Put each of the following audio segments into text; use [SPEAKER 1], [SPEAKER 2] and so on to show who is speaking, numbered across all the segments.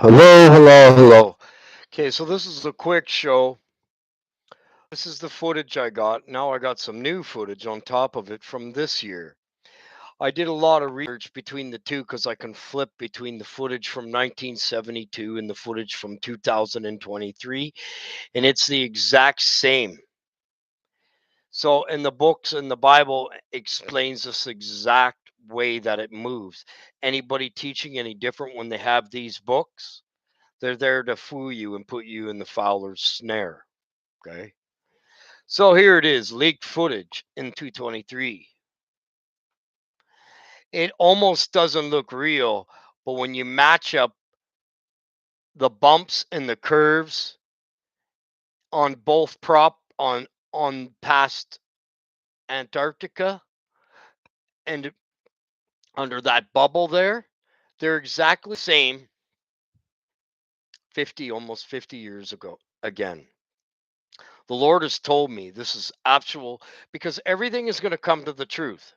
[SPEAKER 1] Hello, hello, hello. Okay, so this is a quick show. This is the footage I got. Now I got some new footage on top of it from this year. I did a lot of research between the two because I can flip between the footage from 1972 and the footage from 2023, and it's the exact same. So, in the books and the Bible explains this exact way that it moves. Anybody teaching any different when they have these books? They're there to fool you and put you in the fowler's snare. Okay. So here it is, leaked footage in 223. It almost doesn't look real, but when you match up the bumps and the curves on both on past Antarctica and under that bubble there, they're exactly the same 50 almost 50 years ago again. The Lord has told me this is actual because everything is going to come to the truth.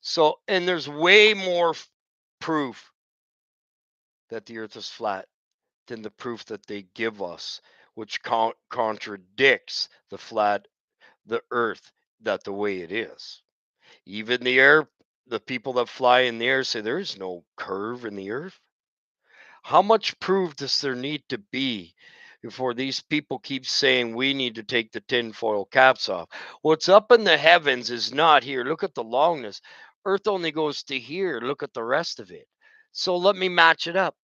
[SPEAKER 1] So, and there's way more proof that the earth is flat than the proof that they give us, which contradicts the earth, that the way it is. Even the air, the people that fly in the air say there is no curve in the earth. How much proof does there need to be before these people keep saying we need to take the tinfoil caps off? What's up in the heavens is not here. Look at the longness. Earth only goes to here. Look at the rest of it. So let me match it up.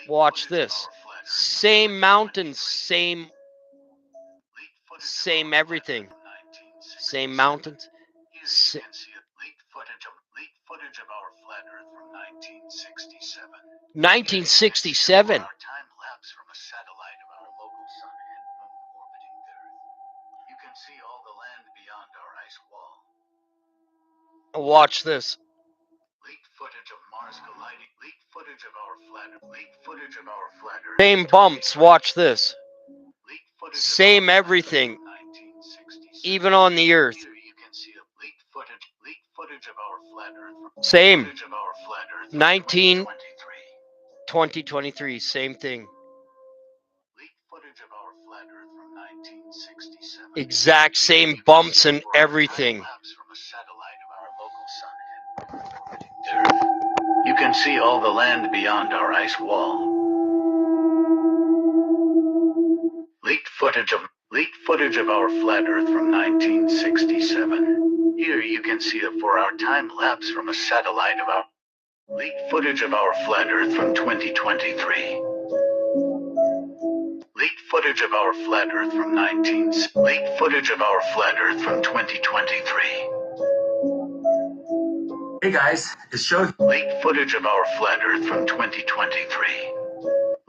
[SPEAKER 1] Watch this. Same mountains, same everything. Same mountains. Sa-
[SPEAKER 2] Footage of our flat Earth from 1967.
[SPEAKER 1] 1967.
[SPEAKER 2] Our time lapse from a satellite of our local sun and moon orbiting the Earth. You can see all the land beyond our ice wall.
[SPEAKER 1] Watch this.
[SPEAKER 2] Leaked footage of Mars colliding. Leaked footage of our flat Earth. Leaked footage of our flat Earth.
[SPEAKER 1] Same bumps. Watch this.
[SPEAKER 2] Leaked footage
[SPEAKER 1] Same everything.
[SPEAKER 2] 1967.
[SPEAKER 1] Even on the earth.
[SPEAKER 2] Here you can see a leaked footage of our flat Earth.
[SPEAKER 1] Same.
[SPEAKER 2] Footage of our flat Earth.
[SPEAKER 1] 2023. Same thing.
[SPEAKER 2] Leaked footage of our flat Earth from 1967.
[SPEAKER 1] Exact same bumps and everything.
[SPEAKER 2] From a satellite of our local sun and Earth. You can see all the land beyond our ice wall. Leaked footage of our flat Earth from 1967. Here you can see a 4-hour time lapse from a satellite of our leaked footage of our flat Earth from 2023. Leaked footage of our flat Earth from 2023. Hey guys, it's Show. Leaked footage of our flat Earth from 2023.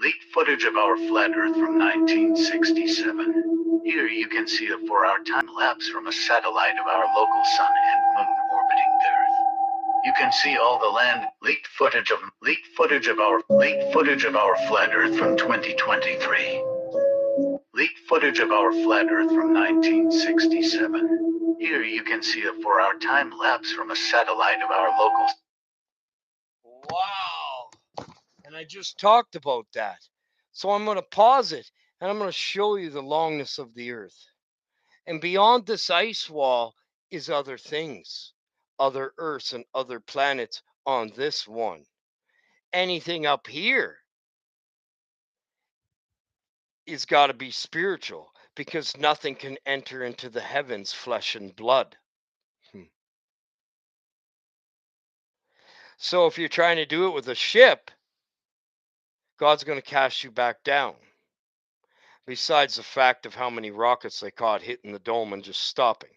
[SPEAKER 2] Leaked footage of our flat Earth from 1967. Here you can see a 4-hour time lapse from a satellite of our local sun and moon orbiting the Earth. You can see all the land. Leaked footage of our flat Earth from 2023. Leaked footage of our flat Earth from 1967. Here you can see a 4-hour time lapse from a satellite of our local.
[SPEAKER 1] Wow. And I just talked about that. So I'm going to pause it and I'm going to show you the longness of the earth. And beyond this ice wall is other things, other Earths and other planets on this one. Anything up here is got to be spiritual because nothing can enter into the heavens, flesh and blood. So if you're trying to do it with a ship, God's going to cast you back down. Besides the fact of how many rockets they caught hitting the dome and just stopping.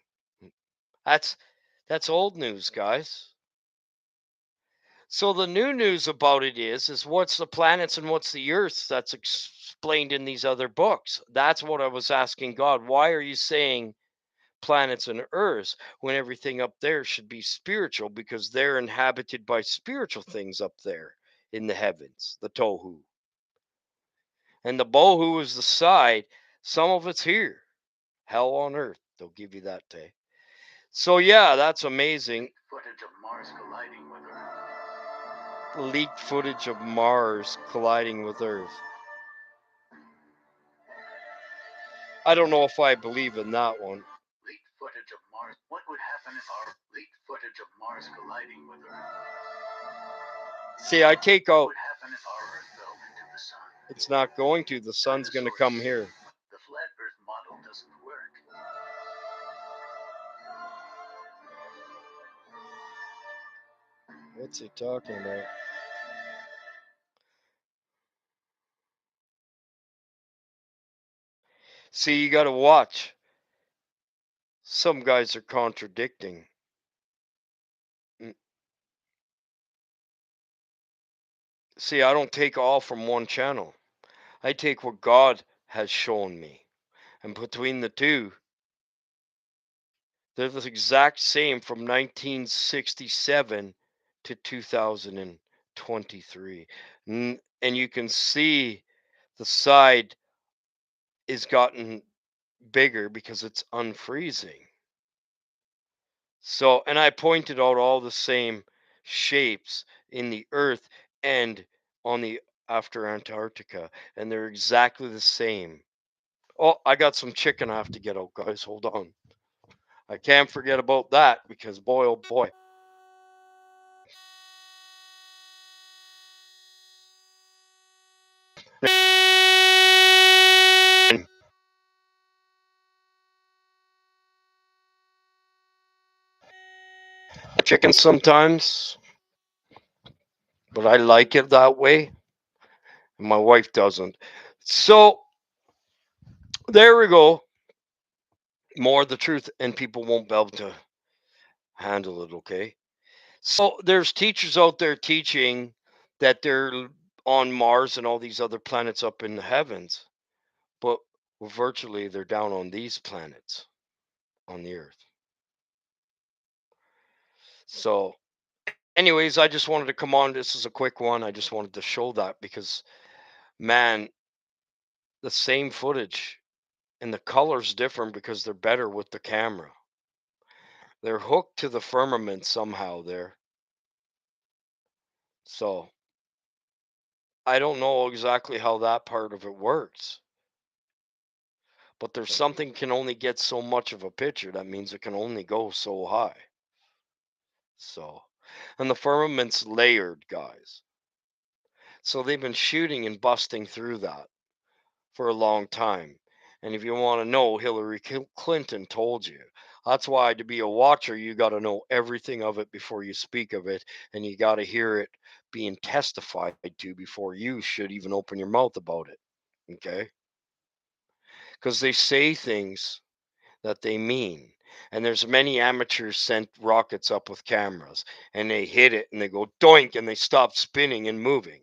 [SPEAKER 1] That's old news, guys. So the new news about it is what's the planets and what's the earth that's explained in these other books. That's what I was asking God. Why are you saying planets and earths when everything up there should be spiritual, because they're inhabited by spiritual things up there in the heavens, the tohu. And the bohu is the side. Some of it's here. Hell on earth. They'll give you that day. So yeah, that's amazing.
[SPEAKER 2] Footage of Mars colliding with Earth.
[SPEAKER 1] leaked footage of Mars colliding with Earth. I don't know if I believe in that one.
[SPEAKER 2] Leaked footage of Mars. What would happen if our leaked footage of Mars colliding with Earth?
[SPEAKER 1] See, I take
[SPEAKER 2] What
[SPEAKER 1] out,
[SPEAKER 2] would happen if our Earth fell into the sun?
[SPEAKER 1] it's not going to. The sun's going to come here.
[SPEAKER 2] The flat Earth model doesn't work.
[SPEAKER 1] What's he talking about? See, you got to watch. Some guys are contradicting. See, I don't take all from one channel. I take what God has shown me. And between the two, they're the exact same from 1967 to 2023. And you can see the side is gotten bigger because it's unfreezing. So, and I pointed out all the same shapes in the earth and on the after Antarctica, and they're exactly the same. Oh, I got some chicken I have to get out, guys. Hold on. I can't forget about that because boy, oh boy. Chicken sometimes, but I like it that way. And my wife doesn't. So there we go. More of the truth, and people won't be able to handle it, okay? So there's teachers out there teaching that they're on Mars and all these other planets up in the heavens, but virtually they're down on these planets on the Earth. So, anyways, I just wanted to come on. This is a quick one. I just wanted to show that because, man, the same footage and the color's different because they're better with the camera. They're hooked to the firmament somehow there. So, I don't know exactly how that part of it works. But there's something can only get so much of a picture. That means it can only go so high. So, and the firmament's layered, guys. So they've been shooting and busting through that for a long time. And if you want to know, Hillary Clinton told you. That's why to be a watcher, you got to know everything of it before you speak of it, and you got to hear it being testified to before you should even open your mouth about it. Okay? Because they say things that they mean. And there's many amateurs sent rockets up with cameras and they hit it and they go doink and they stop spinning and moving.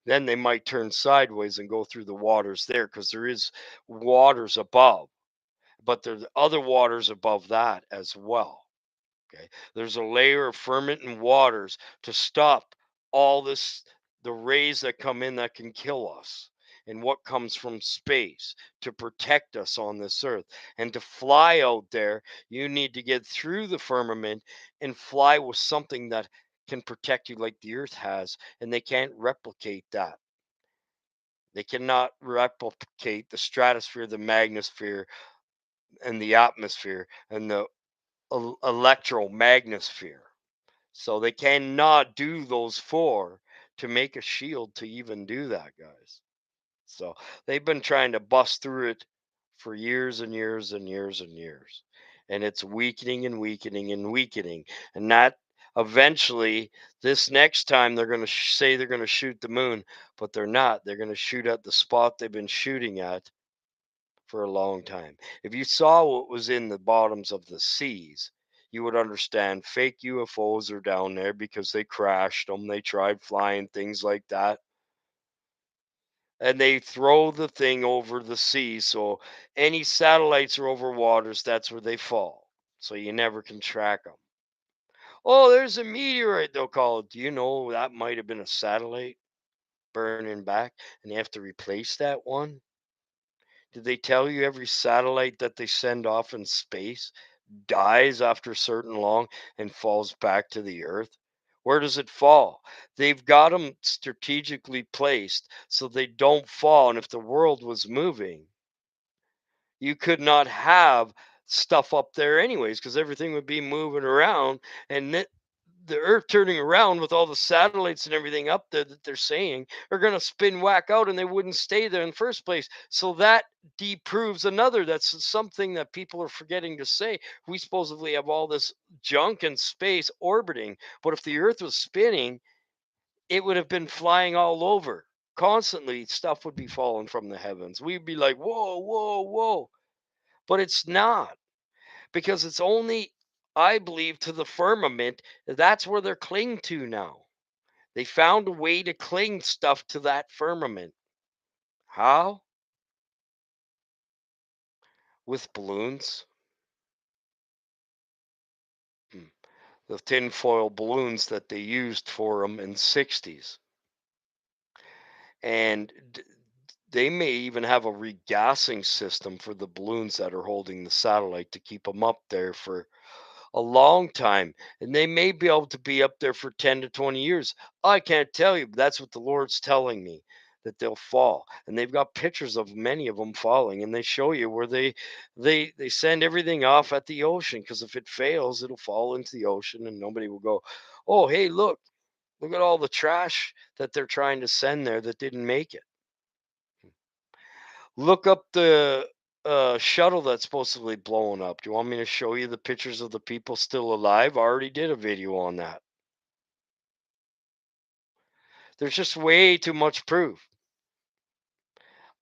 [SPEAKER 1] Then they might turn sideways and go through the waters there because there is waters above, but there's other waters above that as well. Okay. There's a layer of ferment and waters to stop all this, the rays that come in that can kill us, and what comes from space to protect us on this earth. And to fly out there, you need to get through the firmament and fly with something that can protect you like the earth has, and they can't replicate that. They cannot replicate the stratosphere, the magnosphere, and the atmosphere, and the electromagnosphere. So they cannot do those four to make a shield to even do that, guys. So they've been trying to bust through it for years and years and years and years. And it's weakening and weakening and weakening. And that eventually, this next time, they're going to say they're going to shoot the moon, but they're not. They're going to shoot at the spot they've been shooting at for a long time. If you saw what was in the bottoms of the seas, you would understand fake UFOs are down there because they crashed them, they tried flying things like that. And they throw the thing over the sea. So any satellites are over waters, that's where they fall. So you never can track them. Oh, there's a meteorite, they'll call it. Do you know that might have been a satellite burning back and they have to replace that one? Did they tell you every satellite that they send off in space dies after certain long and falls back to the earth? Where does it fall? They've got them strategically placed so they don't fall. And if the world was moving, you could not have stuff up there anyways because everything would be moving around and the earth turning around with all the satellites and everything up there that they're saying are going to spin whack out and they wouldn't stay there in the first place. So that deproves another. That's something that people are forgetting to say. We supposedly have all this junk in space orbiting, but if the earth was spinning, it would have been flying all over constantly. Stuff would be falling from the heavens. We'd be like, whoa, whoa, whoa. But it's not, because it's only, I believe, to the firmament. That's where they're clinging to now. They found a way to cling stuff to that firmament. How? With balloons. Hmm. The tinfoil balloons that they used for them in 60s. And they may even have a regassing system for the balloons that are holding the satellite to keep them up there for a long time, and they may be able to be up there for 10 to 20 years. I can't tell you, but that's what the Lord's telling me, that they'll fall. And they've got pictures of many of them falling, and they show you where they send everything off at the ocean, because if it fails, it'll fall into the ocean and nobody will go, "Oh, hey, look at all the trash that they're trying to send there that didn't make it." Look up the shuttle that's supposedly blowing up. Do you want me to show you the pictures of the people still alive? I already did a video on that. There's just way too much proof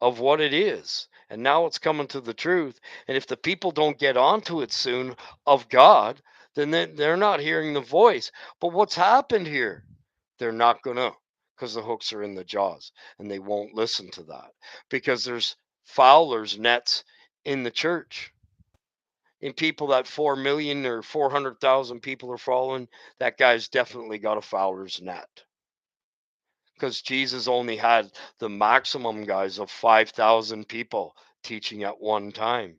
[SPEAKER 1] of what it is. And now it's coming to the truth. And if the people don't get onto it soon of God, then they're not hearing the voice. But what's happened here? They're not going to, because the hooks are in the jaws and they won't listen to that, because there's fowlers nets in the church. In people that 4 million or 400,000 people are following, that guy's definitely got a fowler's net. Because Jesus only had the maximum, guys, of 5,000 people teaching at one time.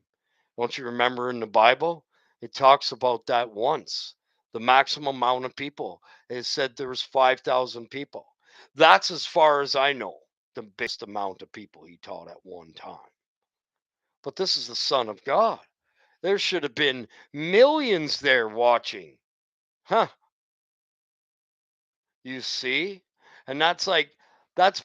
[SPEAKER 1] Don't you remember in the Bible? It talks about that once. The maximum amount of people. It said there was 5,000 people. That's as far as I know, the biggest amount of people he taught at one time. But this is the Son of God. There should have been millions there watching. Huh, you see? And that's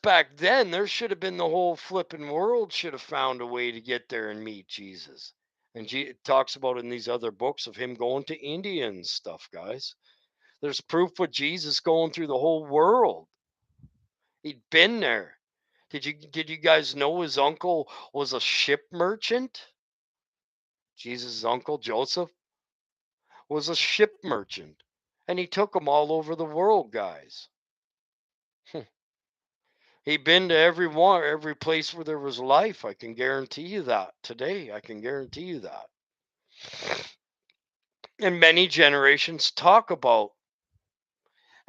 [SPEAKER 1] back then. There should have been, the whole flipping world should have found a way to get there and meet Jesus. And it talks about in these other books of him going to India and stuff, guys. There's proof of Jesus going through the whole world. He'd been there. Did you guys know his uncle was a ship merchant? Jesus' uncle Joseph was a ship merchant, and he took them all over the world, guys. He'd been to every place where there was life. I can guarantee you that today. I can guarantee you that. And many generations talk about,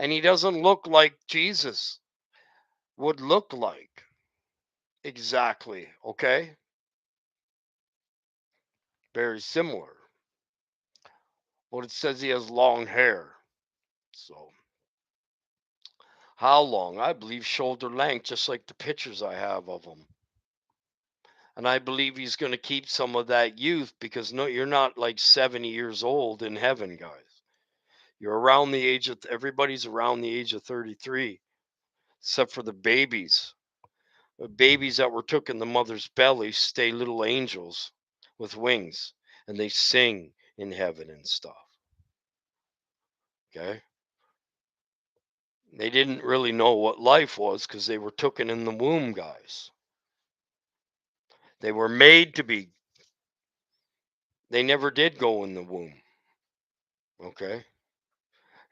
[SPEAKER 1] and he doesn't look like Jesus would look like exactly. Okay, very similar. But it says he has long hair. So how long? I believe shoulder length, just like the pictures I have of him. And I believe he's going to keep some of that youth, because no, you're not like 70 years old in heaven, guys. You're around the age of, everybody's around the age of 33, except for the babies. The babies that were took in the mother's belly stay little angels with wings, and they sing in heaven and stuff. Okay. They didn't really know what life was because they were taken in the womb, guys. They were made to be. They never did go in the womb. Okay.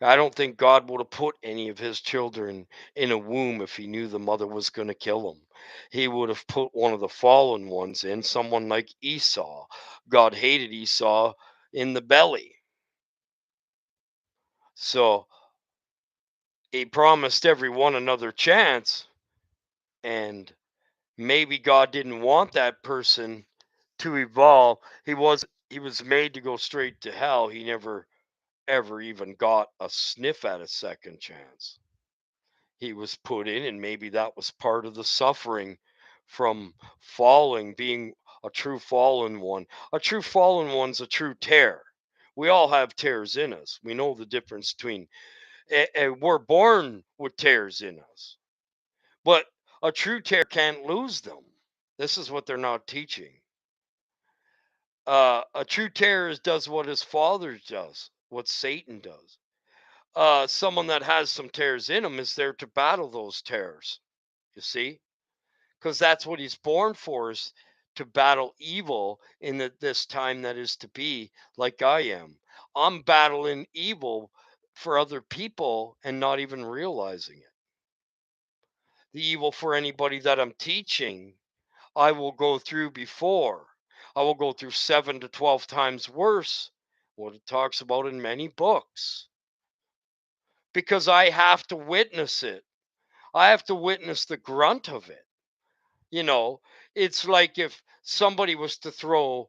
[SPEAKER 1] I don't think God would have put any of his children in a womb if he knew the mother was going to kill them. He would have put one of the fallen ones in, someone like Esau. God hated Esau in the belly. So he promised everyone another chance, and maybe God didn't want that person to evolve. He was made to go straight to hell. He never ever even got a sniff at a second chance. He was put in, and maybe that was part of the suffering from falling, being a true fallen one. A true fallen one's a true tear. We all have tears in us. We know the difference between, we're born with tears in us, but a true tear can't lose them. This is what they're not teaching. A true terrorist does what his father does, what Satan does. Someone that has some tears in him is there to battle those tears. You see, because that's what he's born for, is to battle evil in this time that is to be. Like I am, I'm battling evil for other people and not even realizing it. The evil for anybody that I'm teaching, I will go through before. I will go through 7 to 12 times worse, what it talks about in many books, because I have to witness it. I have to witness the grunt of it. You know, it's like if somebody was to throw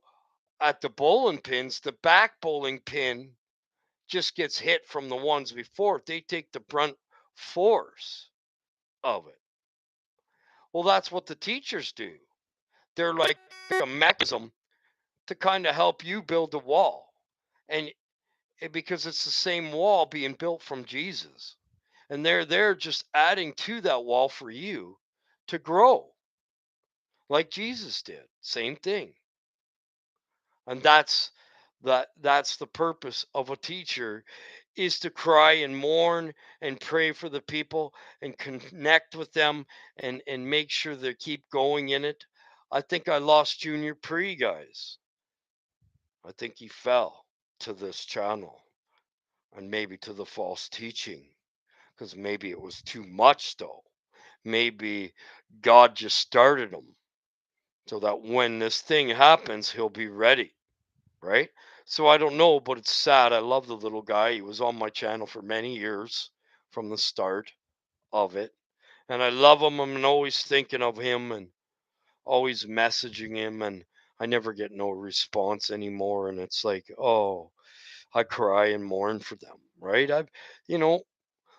[SPEAKER 1] at the bowling pins, the back bowling pin just gets hit from the ones before. They take the brunt force of it. Well, that's what the teachers do. They're like a mechanism to kind of help you build the wall. And because it's the same wall being built from Jesus. And they're there just adding to that wall for you to grow like Jesus did. Same thing. And that's the purpose of a teacher, is to cry and mourn and pray for the people and connect with them and make sure they keep going in it. I think I lost Junior Pre, guys. I think he fell to this channel and maybe to the false teaching, because maybe it was too much though. Maybe God just started him so that when this thing happens, he'll be ready, right? So I don't know, but it's sad. I love the little guy. He was on my channel for many years from the start of it. And I love him. I'm always thinking of him and always messaging him, and I never get no response anymore. And it's like, oh, I cry and mourn for them, right? You know,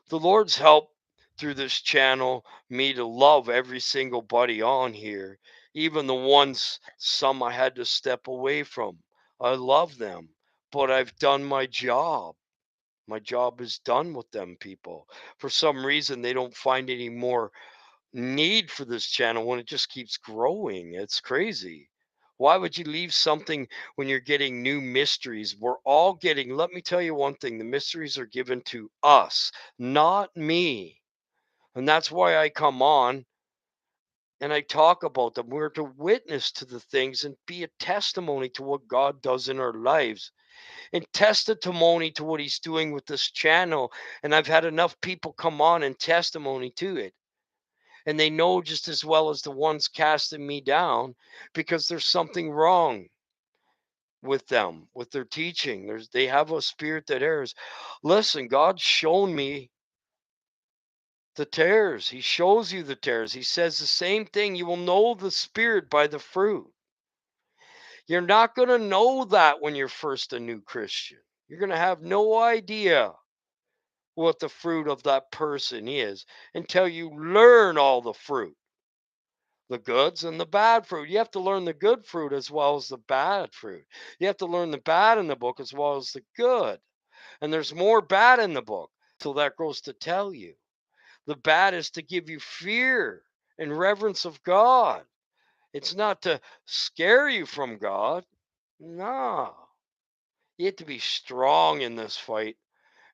[SPEAKER 1] the Lord's help through this channel me to love every single buddy on here, even the ones some I had to step away from. I love them, but I've done my job. My job is done with them people. For some reason, they don't find any more need for this channel when it just keeps growing. It's crazy. Why would you leave something when you're getting new mysteries? We're all getting, let me tell you one thing, the mysteries are given to us, not me. And that's why I come on and I talk about them. We're to witness to the things and be a testimony to what God does in our lives, and testimony to what He's doing with this channel. And I've had enough people come on and testimony to it, and they know just as well as the ones casting me down, because there's something wrong with them, with their teaching. They have a spirit that errs. Listen, God's shown me the tares. He shows you the tares. He says the same thing. You will know the spirit by the fruit. You're not going to know that when you're first a new Christian. You're going to have no idea what the fruit of that person is until you learn all the fruit, the goods and the bad fruit. You have to learn the good fruit as well as the bad fruit. You have to learn the bad in the book as well as the good. And there's more bad in the book. So that goes to tell you, the bad is to give you fear and reverence of God. It's not to scare you from God. No. You have to be strong in this fight.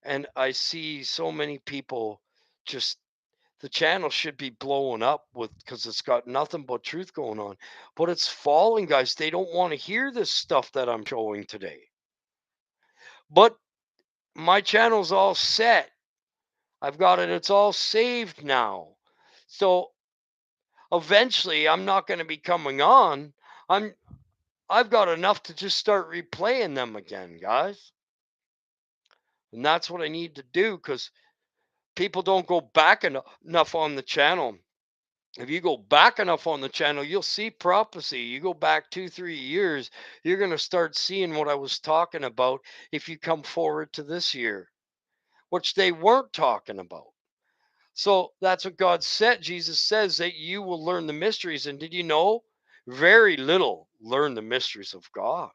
[SPEAKER 1] And I see so many people just, the channel should be blowing up with, because it's got nothing but truth going on, but it's falling, guys. They don't want to hear this stuff that I'm showing today. But my channel's all set. I've got it. It's all saved now. So eventually I'm not going to be coming on. I've got enough to just start replaying them again, guys. And that's what I need to do, because people don't go back enough on the channel. If you go back enough on the channel, you'll see prophecy. You go back 2, 3 years, you're going to start seeing what I was talking about if you come forward to this year, which they weren't talking about. So that's what God said. Jesus says that you will learn the mysteries. And did you know? Very little learn the mysteries of God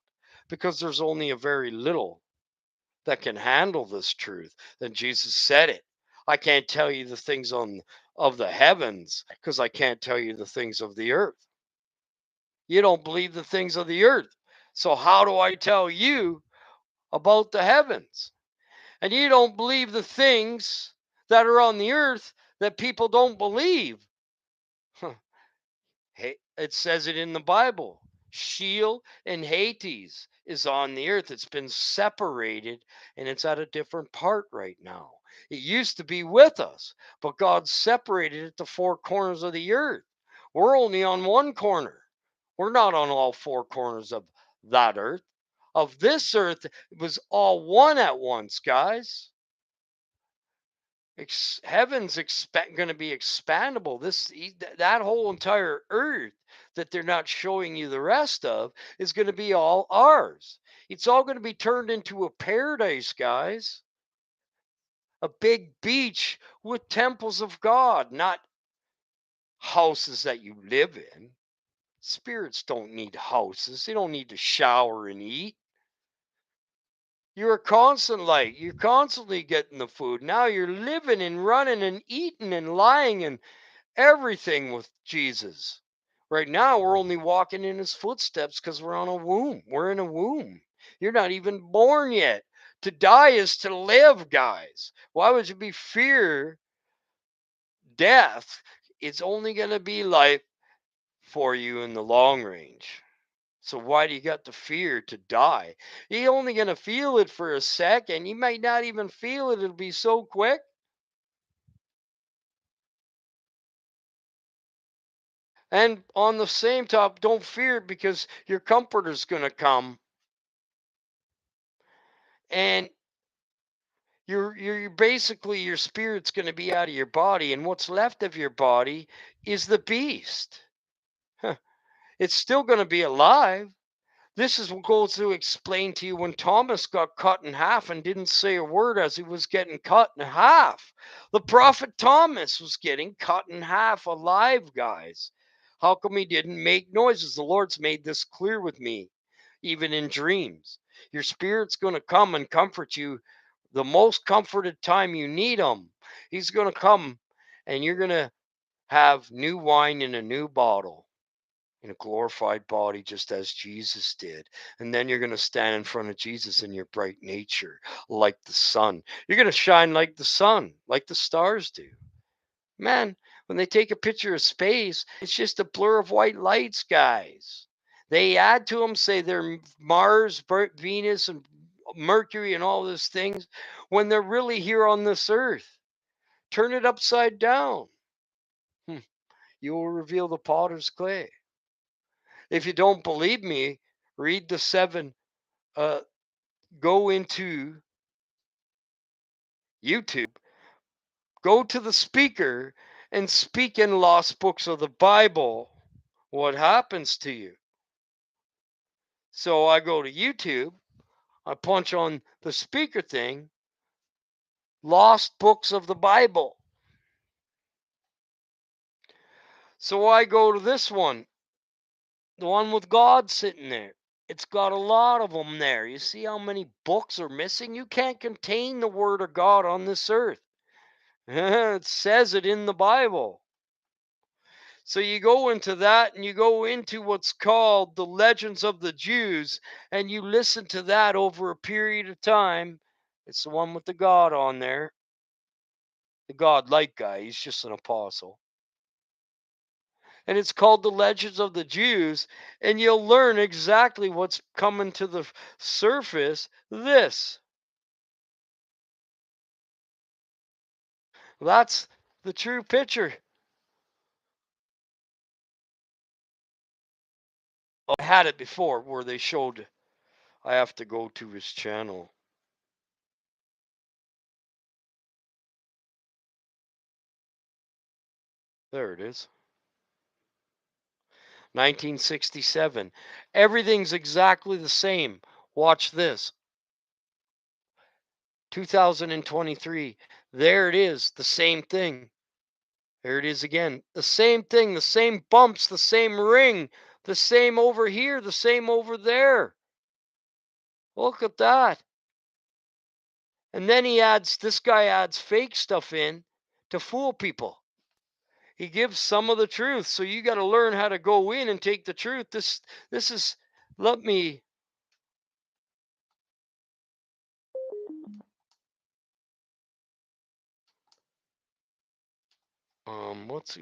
[SPEAKER 1] because there's only a very little that can handle this truth. Then Jesus said it. I can't tell you the things on of the heavens because I can't tell you the things of the earth. You don't believe the things of the earth. So how do I tell you about the heavens? And you don't believe the things that are on the earth that people don't believe. Hey, it says it in the Bible. Sheol and Hades is on the earth. It's been separated and it's at a different part right now. It used to be with us, but God separated it to four corners of the earth. We're only on one corner. We're not on all four corners of that earth. Of this earth, it was all one at once, guys. Heaven's going to be expandable. That whole entire earth that they're not showing you the rest of is going to be all ours. It's all going to be turned into a paradise, guys. A big beach with temples of God, not houses that you live in. Spirits don't need houses. They don't need to shower and eat. You're a constant light. You're constantly getting the food. Now you're living and running and eating and lying and everything with Jesus. Right now, we're only walking in his footsteps because we're on a womb. We're in a womb. You're not even born yet. To die is to live, guys. Why would you be fear death? It's only going to be life for you in the long range. So why do you got the fear to die? You're only going to feel it for a second. You might not even feel it. It'll be so quick. And on the same top, don't fear it because your comforter's going to come and you're basically your spirit's going to be out of your body and what's left of your body is the beast. It's still going to be alive. This is what goes to explain to you when Thomas got cut in half and didn't say a word as he was getting cut in half. The prophet Thomas was getting cut in half alive, guys. How come he didn't make noises? The Lord's made this clear with me, even in dreams. Your spirit's going to come and comfort you the most comforted time you need him. He's going to come and you're going to have new wine in a new bottle in a glorified body, just as Jesus did. And then you're going to stand in front of Jesus in your bright nature, like the sun. You're going to shine like the sun, like the stars do. Man, when they take a picture of space, it's just a blur of white lights, guys. They add to them, say they're Mars, Venus, and Mercury, and all those things, when they're really here on this earth. Turn it upside down. You will reveal the potter's clay. If you don't believe me, read the seven. Go into YouTube, go to the speaker, and speak in lost books of the Bible. What happens to you? So I go to YouTube, I punch on the speaker thing, lost books of the Bible. So I go to this one, the one with God sitting there. It's got a lot of them there. You see how many books are missing? You can't contain the Word of God on this earth. It says it in the Bible. So you go into that and you go into what's called the Legends of the Jews, and you listen to that over a period of time. It's the one with the God on there, the God like guy. He's just an apostle. And it's called the Legends of the Jews, and you'll learn exactly what's coming to the surface. That's the true picture. I had it before where they showed. I have to go to his channel. There it is. 1967. Everything's exactly the same. Watch this. 2023. There it is. The same thing. There it is again. The same thing. The same bumps. The same ring. The same over here. The same over there. Look at that. And then this guy adds fake stuff in to fool people. He gives some of the truth. So you got to learn how to go in and take the truth. This is, let me,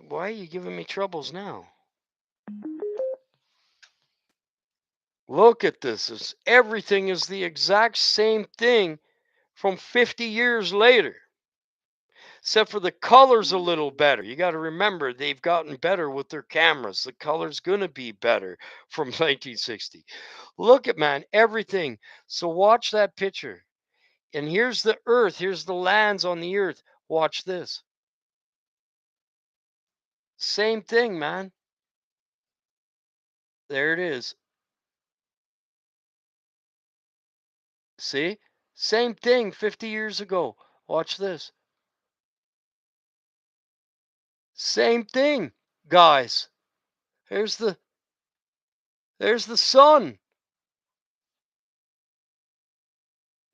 [SPEAKER 1] why are you giving me troubles now? Look at this. Everything is the exact same thing from 50 years later, except for the color's a little better. You got to remember, they've gotten better with their cameras. The color's going to be better from 1960. Look at, man, everything. So watch that picture. And here's the earth. Here's the lands on the earth. Watch this. Same thing, man. There it is. See? Same thing 50 years ago. Watch this. Same thing, guys. There's the sun.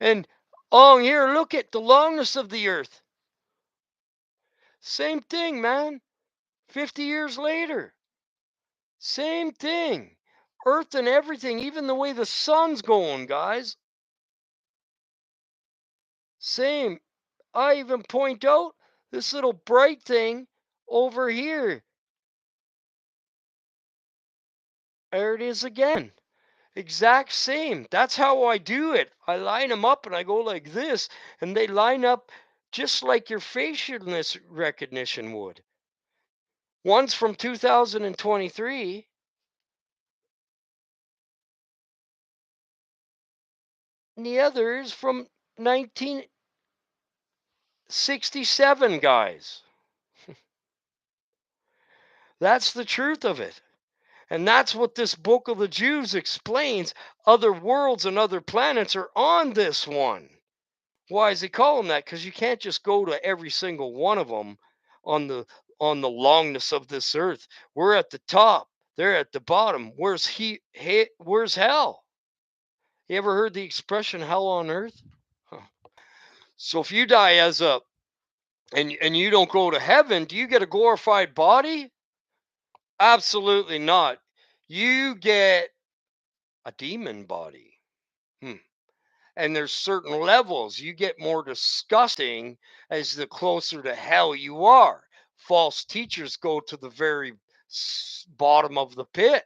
[SPEAKER 1] And on here, look at the longness of the earth. Same thing, man. 50 years later. Same thing. Earth and everything, even the way the sun's going, guys. Same. I even point out this little bright thing over here. There it is again. Exact same. That's how I do it. I line them up and I go like this, and they line up just like your facialness recognition would. One's from 2023, and the other is from 1967, guys. That's the truth of it. And that's what this book of the Jews explains. Other worlds and other planets are on this one. Why does he call them that? Because you can't just go to every single one of them on the longness of this earth. We're at the top. They're at the bottom. Where's hell? You ever heard the expression hell on earth? Huh. So if you die as a and you don't go to heaven, do you get a glorified body? Absolutely not. You get a demon body. Hmm. And there's certain levels. You get more disgusting as the closer to hell you are. False teachers go to the very bottom of the pit.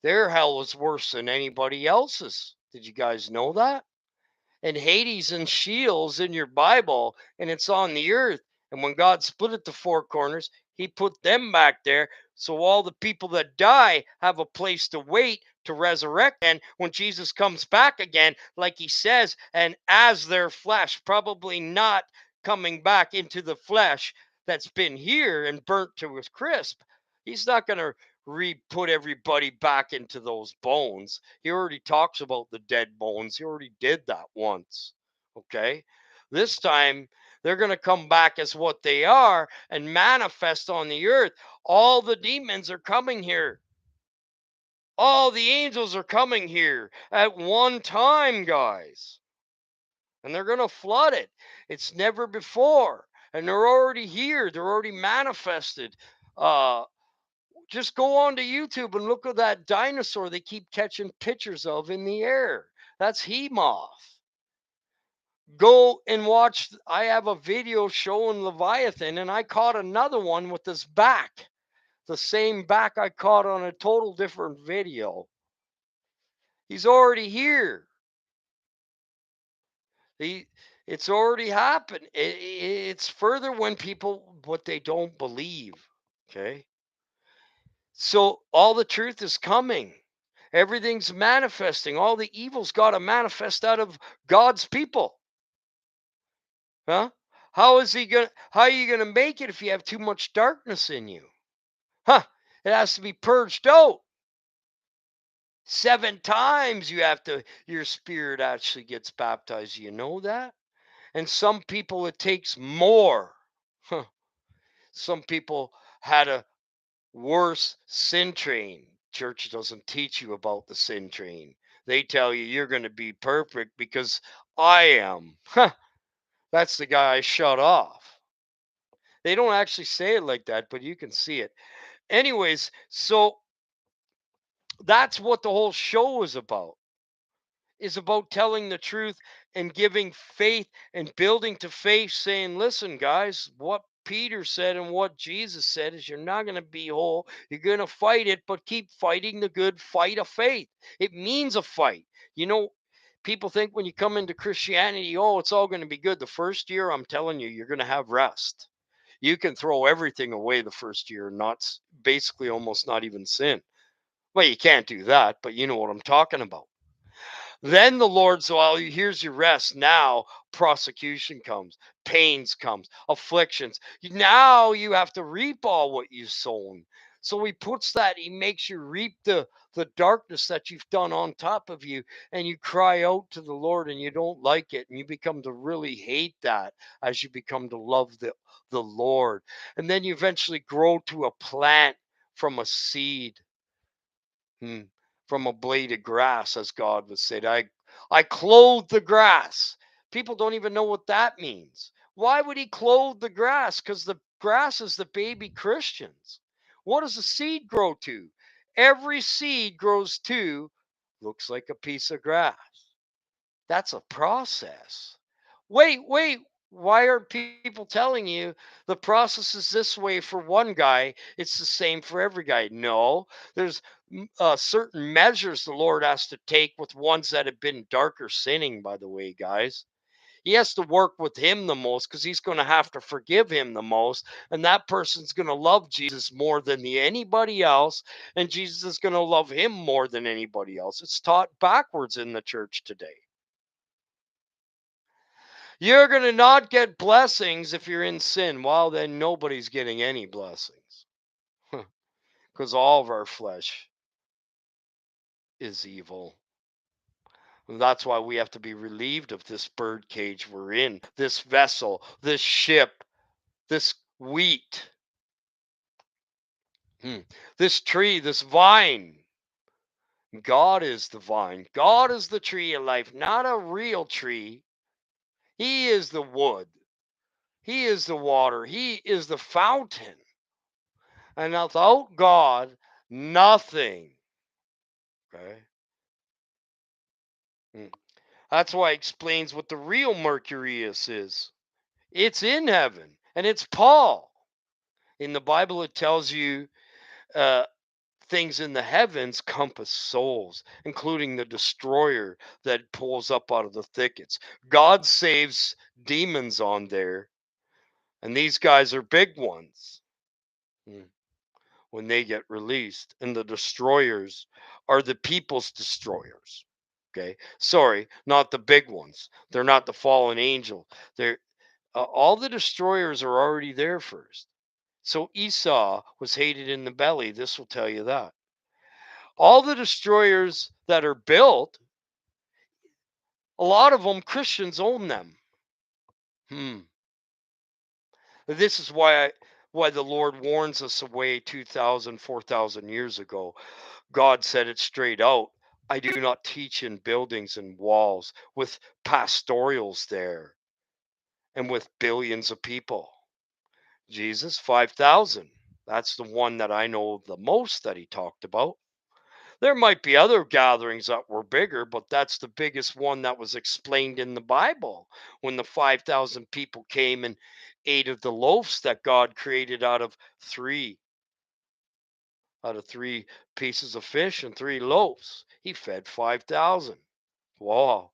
[SPEAKER 1] Their hell is worse than anybody else's. Did you guys know that? And Hades and Sheol's in your Bible, and it's on the earth. And when God split it to four corners, he put them back there. So all the people that die have a place to wait to resurrect. And when Jesus comes back again, like he says, and as their flesh, probably not coming back into the flesh that's been here and burnt to a crisp, he's not going to re-put everybody back into those bones. He already talks about the dead bones. He already did that once. Okay. This time they're going to come back as what they are and manifest on the earth. All the demons are coming here. All the angels are coming here at one time, guys. And they're going to flood it. It's never before. And they're already here. They're already manifested. Just go on to YouTube and look at that dinosaur they keep catching pictures of in the air. That's Hemoth. Go and watch. I have a video showing Leviathan, and I caught another one with his back. The same back I caught on a total different video. He's already here. It's already happened. It's further when people, what they don't believe. Okay. So all the truth is coming. Everything's manifesting. All the evil's got to manifest out of God's people. Huh? How are you going to make it if you have too much darkness in you? Huh? It has to be purged out. 7 times your spirit actually gets baptized. You know that? And some people it takes more. Huh. Some people had a worse sin train. Church doesn't teach you about the sin train. They tell you you're going to be perfect because I am. Huh. That's the guy I shut off. They don't actually say it like that, but you can see it. Anyways, so that's what the whole show is about telling the truth and giving faith and building to faith, saying, listen, guys, what Peter said and what Jesus said is you're not going to be whole. You're going to fight it, but keep fighting the good fight of faith. It means a fight. You know, people think when you come into Christianity, oh, it's all going to be good. The first year, I'm telling you, you're going to have rest. You can throw everything away the first year, not basically almost not even sin. Well, you can't do that, but you know what I'm talking about. Then the Lord said, well, here's your rest. Now prosecution comes, pains comes, afflictions. Now you have to reap all what you've sown. So he puts that, he makes you reap the darkness that you've done on top of you, and you cry out to the Lord and you don't like it, and you become to really hate that as you become to love the Lord. And then you eventually grow to a plant from a seed. Hmm. From a blade of grass, as God would say. I clothe the grass. People don't even know what that means. Why would he clothe the grass? Because the grass is the baby Christians. What does a seed grow to? Every seed grows to, looks like a piece of grass. That's a process. Wait. Why are people telling you the process is this way for one guy? It's the same for every guy. No, there's certain measures the Lord has to take with ones that have been darker sinning, by the way, guys. He has to work with him the most because he's going to have to forgive him the most. And that person's going to love Jesus more than anybody else. And Jesus is going to love him more than anybody else. It's taught backwards in the church today. You're going to not get blessings if you're in sin. Well, then nobody's getting any blessings because all of our flesh is evil. And that's why we have to be relieved of this bird cage we're in, this vessel, this ship, this wheat, this tree, this vine. God is the vine. God is the tree of life, not a real tree. He is the wood. He is the water. He is the fountain. And without God, nothing. Okay. Mm. That's why it explains what the real Mercurius is. It's in heaven, and it's Paul. In the Bible, it tells you uh, things in the heavens compass souls, including the destroyer that pulls up out of the thickets. God saves demons on there, and these guys are big ones. Mm. When they get released, and the destroyers are the people's destroyers. Okay, sorry, not the big ones. They're not the fallen angel. They're all the destroyers are already there first. So Esau was hated in the belly. This will tell you that. All the destroyers that are built, a lot of them Christians own them. Hmm. This is why the Lord warns us away 2,000, 4,000 years ago. God said it straight out. I do not teach in buildings and walls with pastorals there and with billions of people. Jesus, 5,000. That's the one that I know the most that he talked about. There might be other gatherings that were bigger, but that's the biggest one that was explained in the Bible when the 5,000 people came and ate of the loaves that God created out of three pieces of fish and three loaves. He fed 5,000. Wow.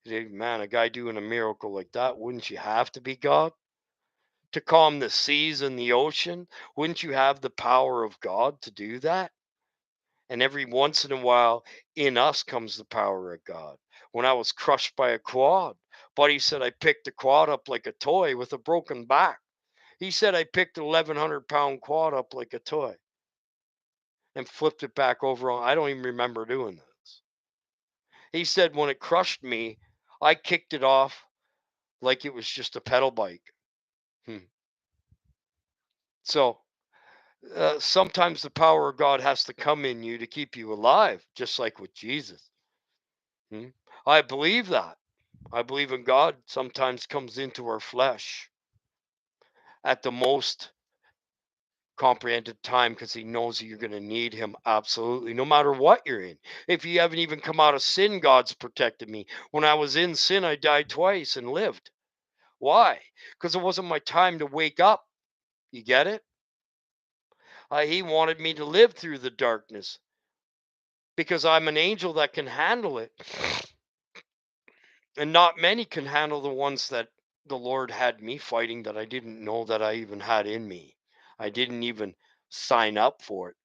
[SPEAKER 1] Man, a guy doing a miracle like that, wouldn't you have to be God? To calm the seas and the ocean? Wouldn't you have the power of God to do that? And every once in a while, in us comes the power of God. When I was crushed by a quad, Buddy said I picked the quad up like a toy with a broken back. He said I picked an 1,100-pound quad up like a toy. and flipped it back over on. I don't even remember doing this. He said when it crushed me, I kicked it off like it was just a pedal bike. Hmm. So sometimes the power of God has to come in you to keep you alive, just like with Jesus. Hmm. I believe that. I believe in God sometimes comes into our flesh at the most comprehended time because he knows you're going to need him absolutely no matter what you're in. If you haven't even come out of sin, God's protected me. When I was in sin, I died twice and lived. Why? Because it wasn't my time to wake up. You get it? He wanted me to live through the darkness because I'm an angel that can handle it. And not many can handle the ones that the Lord had me fighting that I didn't know that I even had in me. I didn't even sign up for it.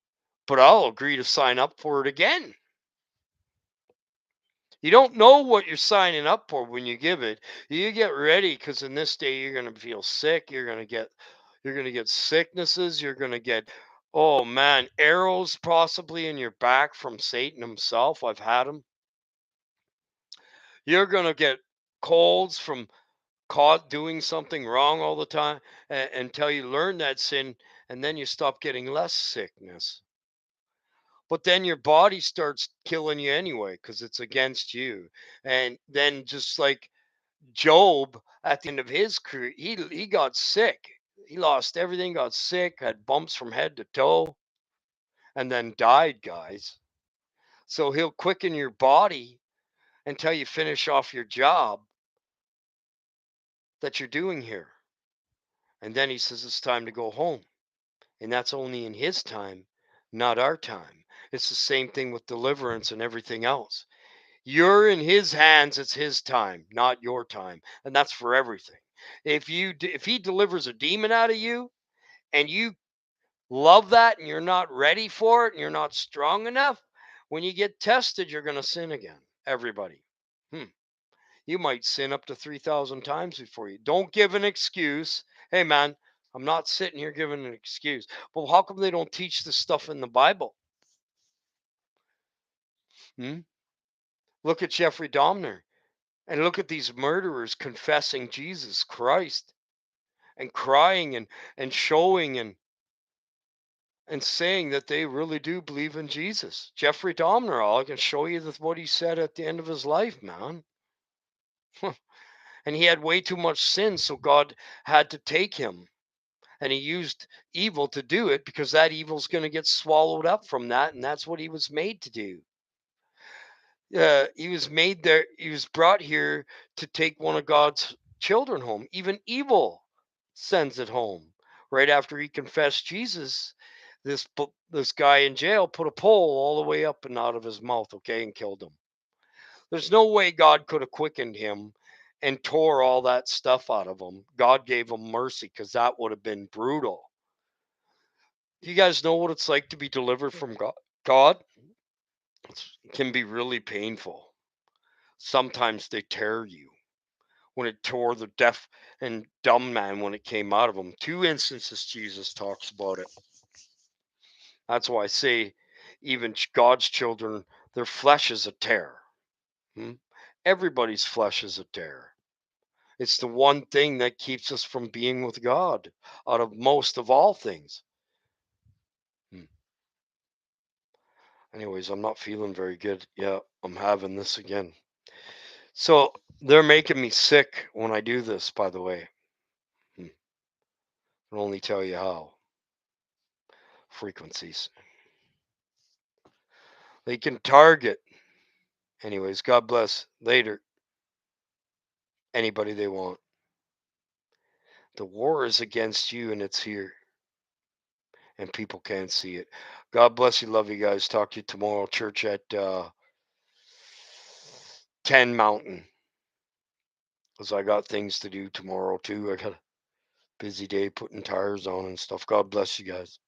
[SPEAKER 1] But I'll agree to sign up for it again. You don't know what you're signing up for when you give it. You get ready because in this day you're going to feel sick. You're going to get sicknesses. You're going to get, oh man, arrows possibly in your back from Satan himself. I've had them. You're going to get colds from caught doing something wrong all the time until you learn that sin, and then you stop getting less sickness. But then your body starts killing you anyway because it's against you. And then just like Job at the end of his career, he got sick. He lost everything, got sick, had bumps from head to toe, and then died, guys. So he'll quicken your body until you finish off your job that you're doing here. And then he says it's time to go home. And that's only in his time, not our time. It's the same thing with deliverance and everything else. You're in his hands, it's his time, not your time. And that's for everything. If he delivers a demon out of you and you love that and you're not ready for it and you're not strong enough, when you get tested, you're going to sin again. Everybody. Hmm. You might sin up to 3,000 times before you. Don't give an excuse. Hey, man, I'm not sitting here giving an excuse. Well, how come they don't teach this stuff in the Bible? Hmm? Look at Jeffrey Dahmer and look at these murderers confessing Jesus Christ and crying and showing and saying that they really do believe in Jesus. Jeffrey Dahmer, I can show you what he said at the end of his life, man. And he had way too much sin, so God had to take him. And he used evil to do it because that evil's going to get swallowed up from that, and that's what he was made to do. He was made there. He was brought here to take one of God's children home. Even evil sends it home. Right after he confessed Jesus, this guy in jail put a pole all the way up and out of his mouth, okay, and killed him. There's no way God could have quickened him and tore all that stuff out of him. God gave him mercy because that would have been brutal. You guys know what it's like to be delivered from God? It can be really painful. Sometimes they tear you. When it tore the deaf and dumb man when it came out of him. Two instances Jesus talks about it. That's why I say, even God's children, their flesh is a tear. Hmm? Everybody's flesh is a tear. It's the one thing that keeps us from being with God out of most of all things. Hmm. Anyways, I'm not feeling very good. Yeah, I'm having this again. So they're making me sick when I do this, by the way. Hmm. I'll only tell you how. Frequencies. They can target. Anyways, God bless. Later. Anybody they want. The war is against you and it's here. And people can't see it. God bless you. Love you guys. Talk to you tomorrow. Church at 10 Mountain. Because I got things to do tomorrow too. I got a busy day putting tires on and stuff. God bless you guys.